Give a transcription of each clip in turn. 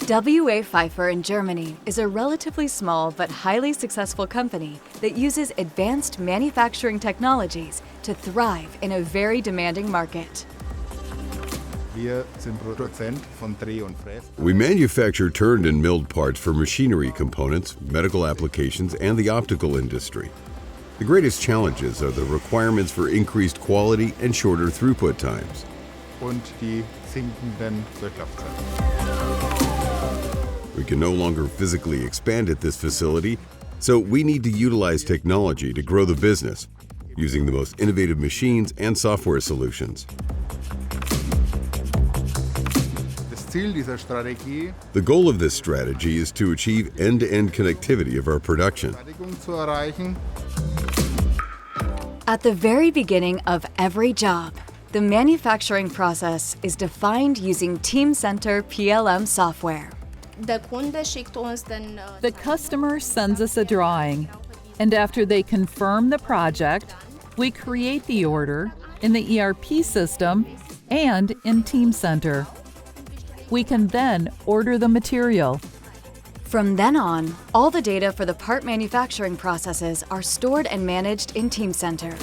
W.A. Pfeiffer in Germany is a relatively small but highly successful company that uses advanced manufacturing technologies to thrive in a very demanding market. We manufacture turned and milled parts for machinery components, medical applications, and the optical industry. The greatest challenges are the requirements for increased quality and shorter throughput times. We can no longer physically expand at this facility, so we need to utilize technology to grow the business, using the most innovative machines and software solutions. The goal of this strategy is to achieve end-to-end connectivity of our production. At the very beginning of every job, the manufacturing process is defined using Teamcenter PLM software. The customer sends us a drawing, and after they confirm the project, we create the order in the ERP system and in Teamcenter. We can then order the material. From then on, all the data for the part manufacturing processes are stored and managed in Teamcenter.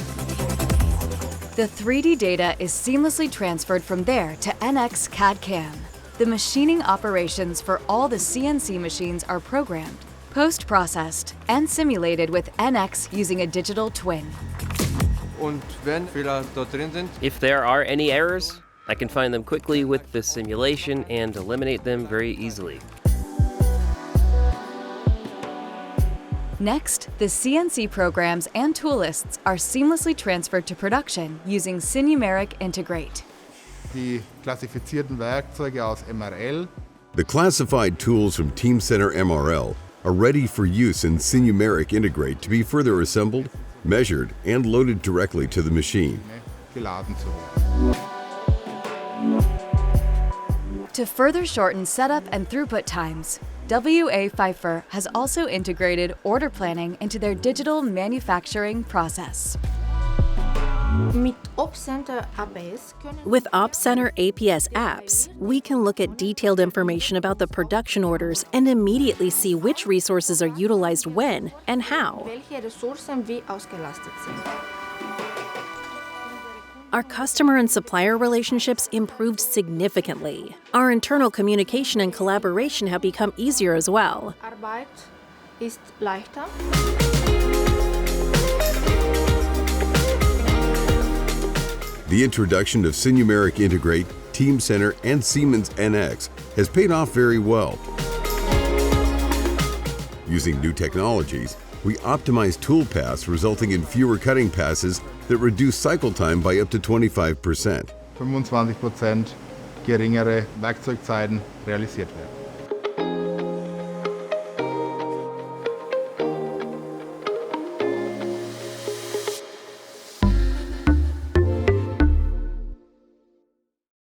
The 3D data is seamlessly transferred from there to NX CAD/CAM. The machining operations for all the CNC machines are programmed, post-processed, and simulated with NX using a digital twin. If there are any errors, I can find them quickly with the simulation and eliminate them very easily. Next, the CNC programs and tool lists are seamlessly transferred to production using Sinumerik Integrate. The classified tools from Teamcenter MRL are ready for use in Sinumerik Integrate to be further assembled, measured, and loaded directly to the machine. To further shorten setup and throughput times, W.A. Pfeiffer has also integrated order planning into their digital manufacturing process. With Opcenter APS apps, we can look at detailed information about the production orders and immediately see which resources are utilized when and how. Our customer and supplier relationships improved significantly. Our internal communication and collaboration have become easier as well. The introduction of Sinumerik Integrate, Teamcenter, and Siemens NX has paid off very well. Using new technologies, we optimize tool paths, resulting in fewer cutting passes that reduce cycle time by up to 25%. 25% geringere Werkzeugzeiten realisiert werden.